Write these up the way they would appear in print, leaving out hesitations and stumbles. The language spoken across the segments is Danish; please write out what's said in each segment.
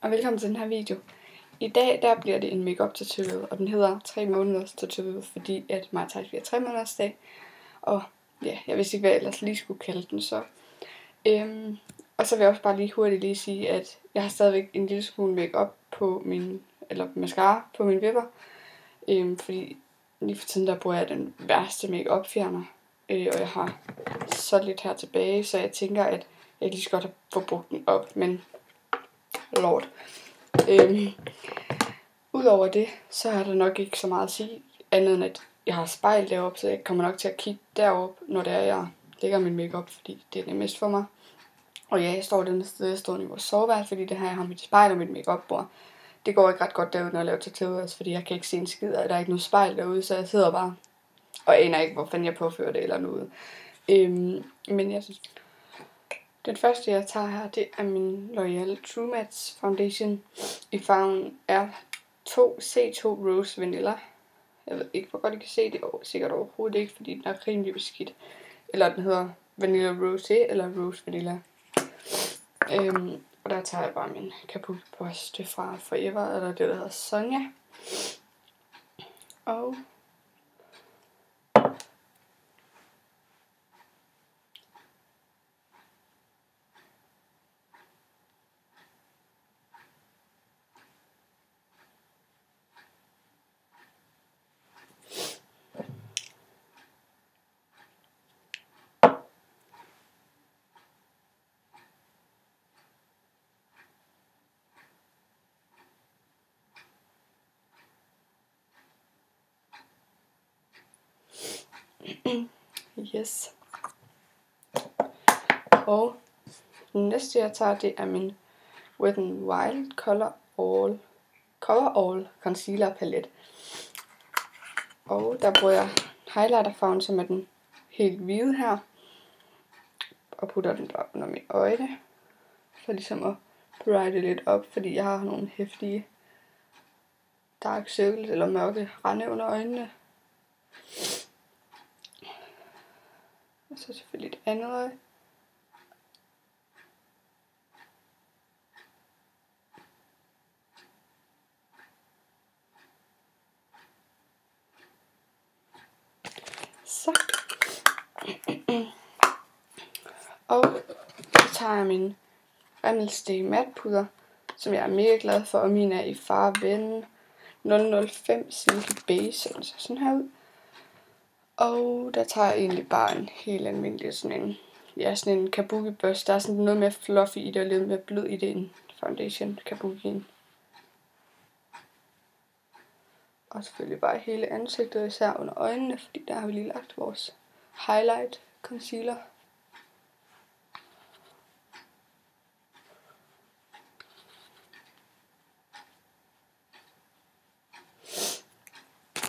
Og velkommen til den her video. I dag der bliver det en make-up tutorial, og den hedder 3 måneders tutorial, fordi at mig og Thijs bliver 3 måneders dag. Og ja, jeg vidste ikke, hvad jeg ellers lige skulle kalde den så. Og så vil jeg også bare lige hurtigt sige, at jeg har stadigvæk en lille smule make-up på min, eller mascara på mine vipper. Fordi lige for tiden der bruger jeg den værste make-up fjerner. Og jeg har så lidt her tilbage, så jeg tænker, at jeg lige så godt få brugt den op, men lort. Udover det, så er der nok ikke så meget at sige, andet end at jeg har spejl deroppe, så jeg kommer nok til at kigge derop, når det er, jeg lægger min makeup, fordi det er nemmest for mig. Og ja, jeg står den sted, jeg står i vores soveværelse, fordi det her, jeg har mit spejl og mit make-up-bord. Det går ikke ret godt derude, når jeg laver tutorials, fordi jeg kan ikke se en skid, og der er ikke noget spejl derude, så jeg sidder bare og aner ikke, hvor fanden jeg påfører det eller noget. Men jeg synes, den første jeg tager her, det er min L'Oreal True Match Foundation i farven R2C2 Rose Vanilla. Jeg ved ikke, hvor godt I kan se det, sikkert overhovedet ikke, fordi den er rimelig beskidt. Eller den hedder Vanilla Rosé eller Rose Vanilla. Og der tager jeg bare min Kabuki Brush fra Forever, eller det der hedder Sonja. Og yes. Og den næste jeg tager, det er min Wet n Wild Color All Concealer Palette. Og der bruger jeg highlighterfarven, som er den helt hvide her. Og putter den bare under mine øjne. For ligesom at brighte lidt op, fordi jeg har nogle heftige dark circles eller mørke rande under øjnene. Og så selvfølgelig et andet øje. Så. Og så tager jeg min Rimmel Stay Matte Pudder, som jeg er mega glad for, og min er i farven 005 Silky Beige, og så sådan her ud. Og der tager jeg egentlig bare en helt almindelig sådan en kabuki brush. Der er sådan noget mere fluffy i det, og lidt mere blød i det end foundation kabukien. Og selvfølgelig bare hele ansigtet, især under øjnene, fordi der har vi lige lagt vores highlight concealer.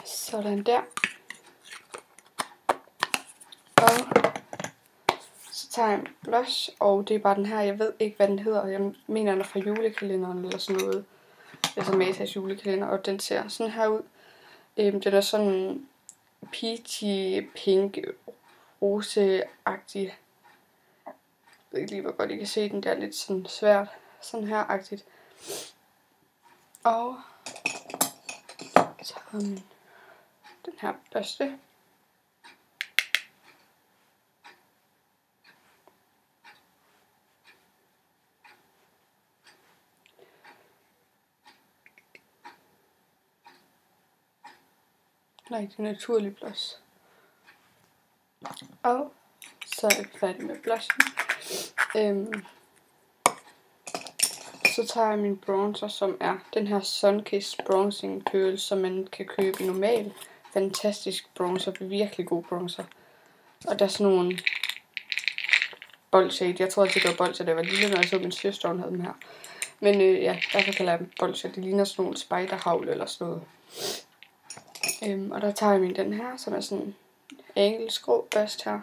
Sådan der. Og så tager jeg en blush, og det er bare den her, jeg ved ikke hvad den hedder, jeg mener den er fra julekalenderen eller sådan noget. Altså Matas julekalender, og den ser sådan her ud. Den er sådan peachy, pink, rose-agtig. Jeg ved ikke lige hvor godt I kan se den, der er lidt sådan svært, sådan her-agtigt. Og så har man den her børste. Rigtig naturlig blush. Og så er jeg færdig med blushen. Så tager jeg min bronzer, som er den her Sunkissed Bronzing Pearl, som man kan købe normal. Fantastisk bronzer, virkelig god bronzer. Og der er sådan nogle boldshade. Jeg tror altid det var boldshade, da jeg var lille, når jeg så min søster, hun havde dem her. Men ja, derfor kalder jeg dem boldshade. Det ligner sådan nogle spiderhavl eller sådan noget. Og der tager jeg min den her, som er sådan en engelsk grå børst her.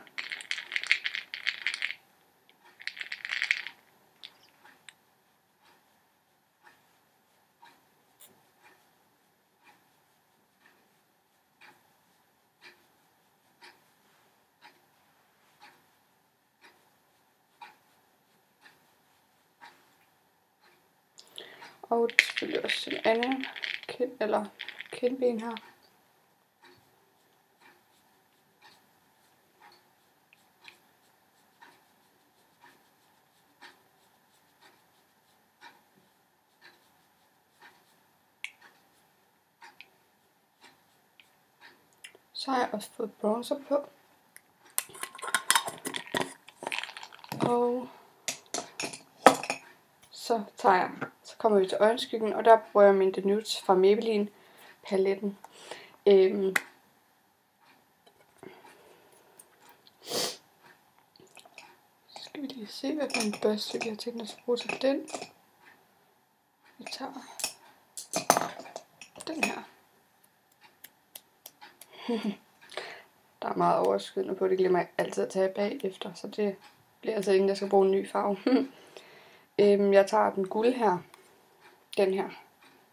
Og det er selvfølgelig også en anden kindben her. Så har jeg også fået bronzer på. Og så kommer vi til øjenskyggen, og der bruger jeg min The Nudes fra Maybelline paletten. Skal vi lige se, hvad for en børste vi har tænkt os at bruge til den. Vi tager den her. Der er meget overskydende på, det glemmer jeg altid at tage bagefter, så det bliver altså inden jeg skal bruge en ny farve. Jeg tager den guld her, den her,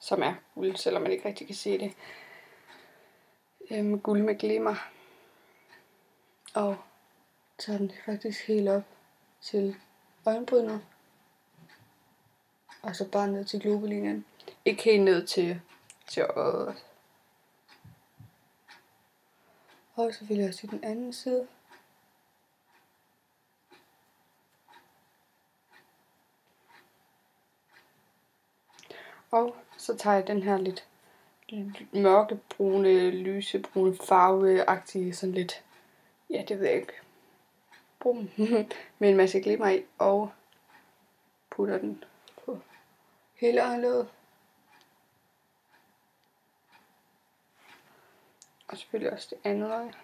som er guld, selvom man ikke rigtig kan se det. Guld med glimmer. Og tager den faktisk helt op til øjenbrynet. Og så bare ned til globelinjen. Ikke helt ned til øjet. Og så vil jeg også til den anden side. Og så tager jeg den her lidt mørkebrune, lysebrune farveagtige, sådan lidt, ja det ved jeg ikke, brun, med en masse glimmer i, og putter den på hele øjelåget. Og selvfølgelig også det andet øje.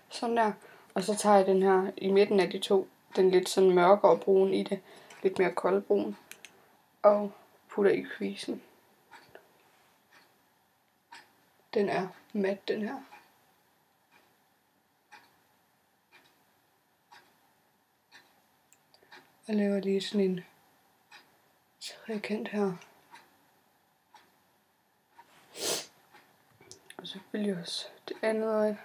Sådan der. Og så tager jeg den her i midten af de to, den lidt sådan mørkere brun i det, lidt mere koldbrun, og putter i creasen. Den er mat, den her. Og laver lige sådan en trekant her. Og så vil jeg også det andet øje.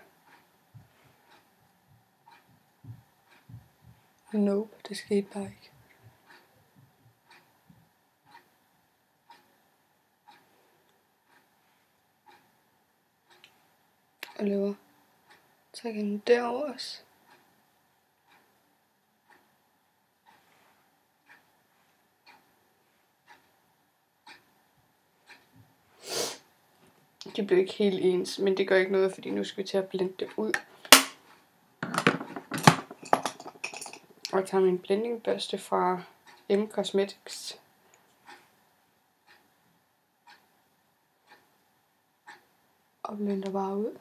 Nope, det skete bare ikke. Og laver trekanten derover også. De blev ikke helt ens, men det gør ikke noget, fordi nu skal vi til at blende det ud. Og jeg tager min blendingbørste fra M Cosmetics. Og blender bare ud.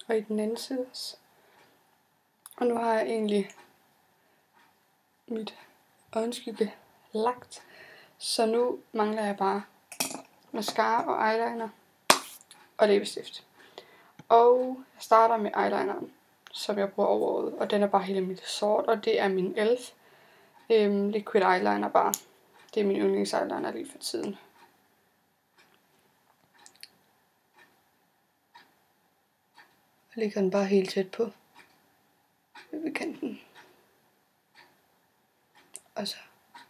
Og i den anden side også. Og nu har jeg egentlig mit øjenskygge lagt. Så nu mangler jeg bare mascara og eyeliner og læbestift. Og jeg starter med eyelineren, som jeg bruger over øjet. Og den er bare helt almindelig sort, og det er min e.l.f. Liquid eyeliner bare. Det er min yndlingseyeliner lige for tiden. Jeg lægger den bare helt tæt på ved kanten. Og så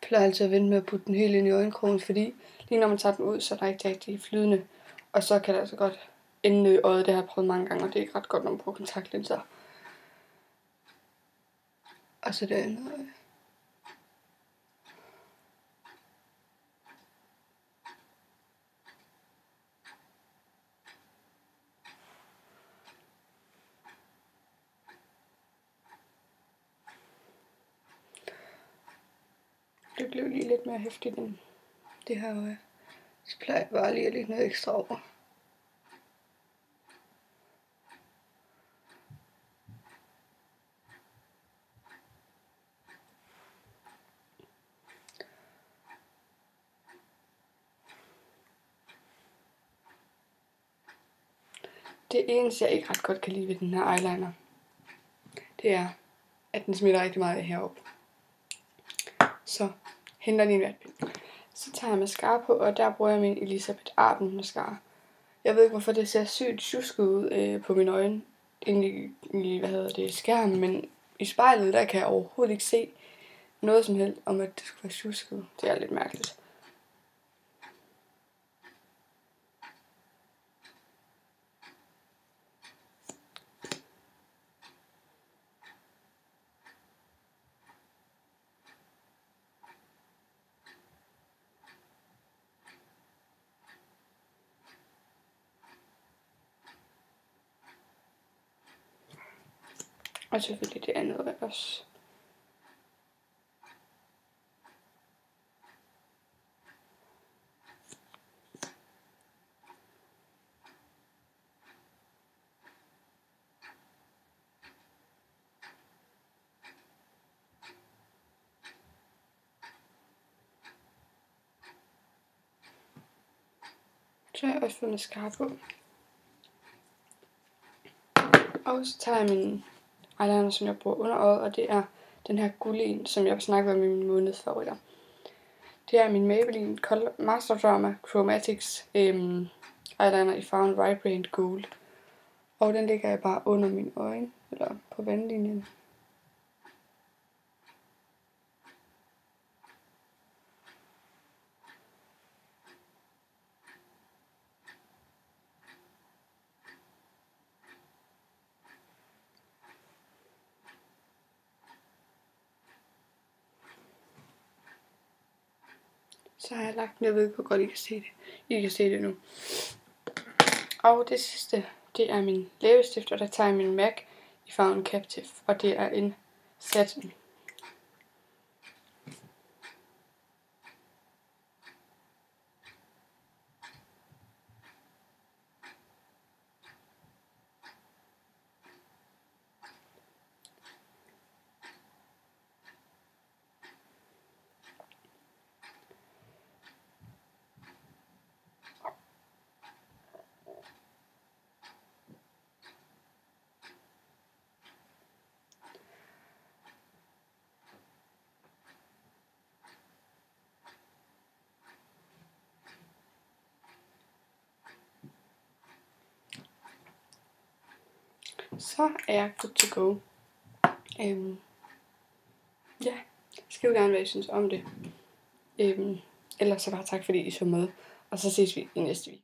plejer jeg altid at vente med at putte den helt ind i øjenkrogen, fordi lige når man tager den ud, så er der ikke rigtig flydende. Og så kan det altså godt ende ned i øjet. Det har jeg prøvet mange gange, og det er ikke ret godt, når man bruger kontaktlinser. Og så det andet øje. Det blev lige lidt mere hæftigt end det her øje. Så plejer jeg bare lige at lægge noget ekstra over. Det eneste, jeg ikke ret godt kan lide ved den her eyeliner, det er, at den smitter rigtig meget heroppe. Så henter lige en vatpind. Så tager jeg mascara på, og der bruger jeg min Elisabeth Arden mascara. Jeg ved ikke, hvorfor det ser sygt tjusket ud på mine øjne inde i skærmen, men i spejlet, der kan jeg overhovedet ikke se noget som helst om, at det skulle være tjusket. Det er lidt mærkeligt. Og selvfølgelig det andet også. Så har jeg også fået mascara på. Og så tager jeg min eyeliner, som jeg bruger under øjet, og det er den her gulden, som jeg snakker om i mine månedsfavoritter. Det er min Maybelline Master Drama Chromatics eyeliner i farven Vibrant Gold. Og den lægger jeg bare under mine øjne, eller på vandlinjen. Så har jeg lagt den, jeg ved ikke, hvor godt I kan se det. I kan se det nu. Og det sidste, det er min læbestift, og der tager jeg min MAC i farven Captive, og det er en satin. Så er jeg good to go. Ja, skriv gerne, hvad I synes om det. Ellers så bare tak, fordi I så med. Og så ses vi i næste video.